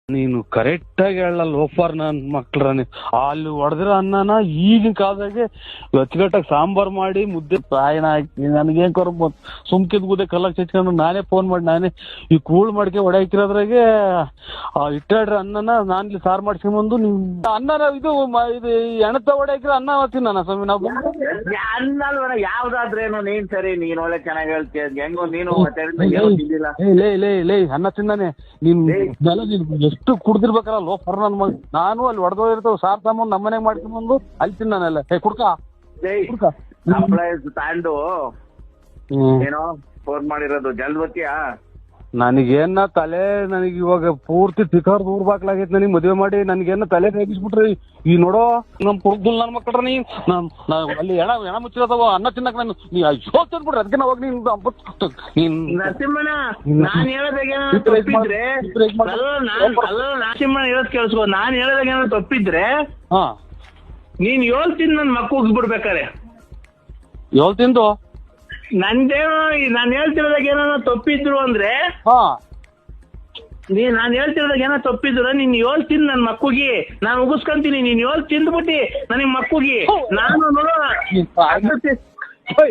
ನೀನು ಕರೆಕ್ಟ್ ಆಗಿ ಹೇಳಲ್ಲ ಲೋಫರ್ ನನ್ ಮಕ್ಳ್ರ ಅಲ್ಲಿ ಹೊಡೆದಿರೋ ಅನ್ನನ ಈಗಿನ ಕಾಲದಾಗೆ ಅಚ್ಚುಕಟ್ಟಾಗಿ ಸಾಂಬಾರ್ ಮಾಡಿ ಮುದ್ದೆ ಪಾಯಣ ಹಾಕಿ ನನಗೇನ್ ಕರ್ಮ ಸುಮ್ಕಿದ್ ಗುದ್ದೆ ಕಲ್ಲಕ್ ಚಚ್ಕೊಂಡು ನಾನೇ ಫೋನ್ ಮಾಡಿ ನಾನೇ ಈ ಕೂಳ್ ಮಾಡ್ಕೆ ಹೊಡೆ ಹಾಕಿರೋದ್ರಾಗೆ ಇಟ್ಟಾಡ್ರಿ ಅನ್ನನ ನಾನ್ ಇಲ್ಲಿ ಸಾರು ಮಾಡ್ಸ್ಕೊಂಬಂದು ನಿಮ್ ಅನ್ನನ ಇದು ಎಣತ ಹೊಡೆ ಹಾಕಿರೋ ಅನ್ನ ತಿನ್ನ ಸ್ವಾಮಿ ನಾವು ಅನ್ನಲ್ವನ ಯಾವ್ದಾದ್ರೇನು ನೀನ್ ಸರಿ ನೀನ್ ಒಳ್ಳೆ ಚೆನ್ನಾಗಿ ಹೇಳ್ತೀಯ ಹೆಂಗೋ ನೀನು ಲೇ ಅನ್ನ ತಿಂದಾನೆ ನೀನ್ ಎಷ್ಟು ಕುಡ್ದಿರ್ಬೇಕಲ್ಲ ಲೋಫರ್ ನನ್ ಮಗ. ನಾನು ಅಲ್ಲಿ ಹೊಡೆದೋಗಿರ್ತಾವ ಸಾರ್ ತಗೊಂಡ್ ನಮ್ಮ ಮನೆಗ್ ಮಾಡ್ಕೊಂಡ್ಬಂದು ಅಲ್ಲಿ ತಿನ್ನಾನೆಲ್ಲ ಕುಡ್ಕ ತಾಂಡು ಏನೋ ಫೋನ್ ಮಾಡಿರೋದು ಜಲ್ವತಿಯಾ ನನಗೇನ ತಲೆ ನನಗೆ ಇವಾಗ ಪೂರ್ತಿ ತಿಕಾರ್ ದೂರ್ ಬಾಕ್ಲಾಗೈತೆ ನನಗೆ ಮದುವೆ ಮಾಡಿ ನನಗೇನ ತಲೆ ರೇಗಿಸ್ಬಿಟ್ರಿ ಈ ನೋಡೋ ನಮ್ ಕುಡ್ದುಲ್ ನನ್ ಮಕ್ಕಳ್ರ ಅಲ್ಲಿ ಎಣ ಮುಚ್ಚಿರದವ ಅನ್ನ ತಿನ್ನಕ್ ನಾನು ಅಯ್ಯೋ ತಿನ್ಬಿಡ್ರಿ ಅದಕ್ಕೆ ಹೋಗಿ ನೀನ್ ನರಸಿಂಹನ ನಾನ್ ಹೇಳೋದಾಗೇನ ತಪ್ಪಿದ್ರೆ ನರಸಿಂಹನ ಹೇಳೋದ್ ಕೇಳಿಸ್ಕೊ ನಾನ್ ಹೇಳೋದಾಗೇನ ತಪ್ಪಿದ್ರೆ ನೀನ್ ಏಳ್ ತಿಂದು ನನ್ ಮಕ್ಕ ಹೋಗ್ಬಿಡ್ಬೇಕಾರೆ ಏಳ್ ತಿಂದು ನಂದೇನೋ ನಾನ್ ಹೇಳ್ತಿರೋದಾಗ ಏನೋ ತಪ್ಪಿದ್ರು ಅಂದ್ರೆ ನಾನ್ ಹೇಳ್ತಿರೋದಾಗ ಏನೋ ತಪ್ಪಿದ್ರು ನೀನ್ ಏಳ್ ತಿಂದ್ ನನ್ ಮಕ್ಕುಗಿ ನಾನು ಉಗಿಸ್ಕೊಂತೀನಿ ನೀನ್ ಏಳ್ ತಿಂದ್ಬಿಟ್ಟಿ ನನಗ್ ಮಕ್ಕುಗಿ ನಾನು ನೋಡೋ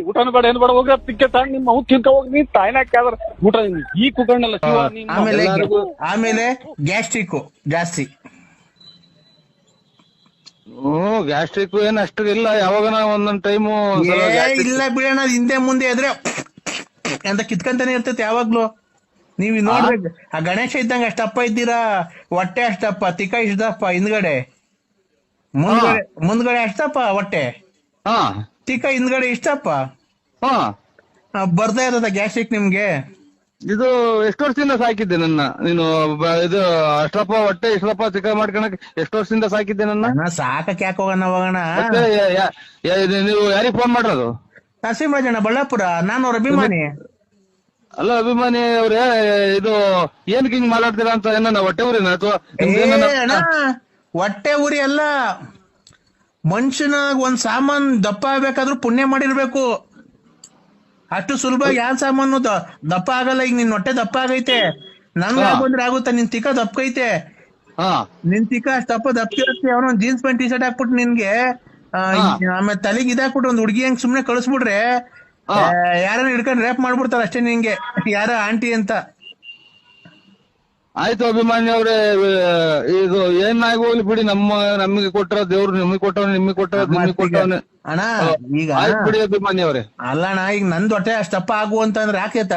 ಊಟನ ಬೇಡ ಏನ್ ಬೇಡ ಹೋಗ ತಿಕ್ಕೆ ತಾಂಡ್ ನಿಮ್ಮ ಅವ್ ತಿನ್ಕ ಹೋಗಿ ನೀನ್ ತಾಯಿನ ಹಾಕ್ಯಾದ್ರ ಊಟ ಈ ಕುಕಣ್ಣಲ್ಲ ಆಮೇಲೆ ಗ್ಯಾಸ್ಟ್ರಿಕ್ ಜಾಸ್ತಿ ಗ್ಯಾಸ್ಟ್ರಿಕ್ ಏನ್ ಅಷ್ಟು ಇಲ್ಲ ಯಾವಾಗ ಒಂದೊಂದ್ ಟೈಮು ಇಲ್ಲ ಬಿಡೋಣ ಹಿಂದೆ ಮುಂದೆ ಇದ್ರೆ ಅಂತ ಕಿತ್ಕೊಂತಾನೆ ಇರ್ತೈತೆ ಯಾವಾಗ್ಲೂ ನೀವ್ ನೋಡ್ಬೇಕು ಆ ಗಣೇಶ ಇದ್ದಂಗ ಅಷ್ಟಪ್ಪ ಇದ್ದೀರಾ ಹೊಟ್ಟೆ ಅಷ್ಟಪ್ಪ ತಿಕ್ಕ ಇಷ್ಟಪ್ಪ ಹಿಂದ್ಗಡೆ ಮುಂದ್ಗಡೆ ಅಷ್ಟಪ್ಪ ಹೊಟ್ಟೆ ತಿಕ್ಕ ಹಿಂದ್ಗಡೆ ಇಷ್ಟಪ್ಪ ಬರ್ತಾ ಇರ್ತದ ಗ್ಯಾಸ್ಟ್ರಿಕ್ ನಿಮ್ಗೆ ಇದು ಎಷ್ಟು ವರ್ಷದಿಂದ ಸಾಕಿದ್ದೆ ನನ್ನ ನೀನು ಇದು ಅಷ್ಟಪ್ಪ ಹೊಟ್ಟೆ ಇಷ್ಟಪ್ಪ ಚಿಕ್ಕ ಮಾಡ್ಕೊಳಕ್ ಎಷ್ಟು ವರ್ಷದಿಂದ ಸಾಕಿದ್ದೆ ನನ್ನ ಸಾಕಕ್ಕೆ ಯಾಕೆ ಹೋಗೋಣ ಹೋಗೋಣ ನೀವು ಯಾರಿಗೆ ಫೋನ್ ಮಾಡಿರೋದು ನರಸಿಂಹರಾಜಣ್ಣ ಬಳ್ಳಾಪುರ ನಾನು ಅವ್ರ ಅಭಿಮಾನಿ ಅಲ್ಲ ಅಭಿಮಾನಿ ಅವ್ರೆ ಇದು ಏನಕ್ಕೆ ಹಿಂಗ್ ಮಾತಾಡ್ತೀರಾ ಅಂತ ಏನ ಹೊಟ್ಟೆ ಊರಿನ ಅಥವಾ ಹೊಟ್ಟೆ ಊರಿ ಅಲ್ಲ ಮನುಷ್ಯನಾಗ ಒಂದ್ ಸಾಮಾನ್ ದಪ್ಪ ಆಗ್ಬೇಕಾದ್ರೂ ಪುಣ್ಯ ಮಾಡಿರ್ಬೇಕು ಅಷ್ಟು ಸುಲಭ ಯಾವ ಸಾಮಾನು ದಪ್ಪ ಆಗಲ್ಲ. ಈಗ ನಿನ್ ಹೊಟ್ಟೆ ದಪ್ಪ ಆಗೈತೆ ನನ್ಗೆ ಬಂದ್ರೆ ಆಗುತ್ತಾ ನಿನ್ ತಿಕ್ಕ ದಪ್ಪೈತೆ ನಿನ್ ತಿಕ್ಕ ಅಷ್ಟಪ್ಪ ದಪ್ಪಿರುತ್ತೆ ಅವನು ಜೀನ್ಸ್ ಪ್ಯಾಂಟ್ ಟಿ ಶರ್ಟ್ ಹಾಕ್ಬಿಟ್ಟು ನಿನ್ಗೆ ಆಮೇಲೆ ತಲೆಗೆ ಇದಾಕ್ಬಿಟ್ಟು ಒಂದ್ ಹುಡುಗಿ ಹಂಗ್ ಸುಮ್ನೆ ಕಳಿಸ್ಬಿಡ್ರೆ ಯಾರನ್ನ ಹಿಡ್ಕೊಂಡು ರೇಪ್ ಮಾಡ್ಬಿಡ್ತಾರ ಅಷ್ಟೇ ನಿಂಗೆ ಯಾರ ಆಂಟಿ ಅಂತ. ಆಯ್ತು ಅಭಿಮಾನಿ ಅವ್ರೆ ಇದು ಏನಾಗಿ ಹೋಗ್ಲಿ ಬಿಡಿ ನಮಗೆ ಕೊಟ್ಟರ ದೇವ್ರು ನಿಮಗೆ ಕೊಟ್ಟವ್ ನಿಮಗೆ ಕೊಟ್ಟವನೇ ಅಣ್ಣ ಈಗ ಬಿಡಿ ಅಭಿಮಾನಿ ಅವ್ರೆ ಅಲ್ಲಣ್ಣ ಈಗ ನಂದ್ ಹೊಟ್ಟೆ ಅಷ್ಟಪ್ಪ ಆಗು ಅಂತಂದ್ರೆ ಯಾಕೇತ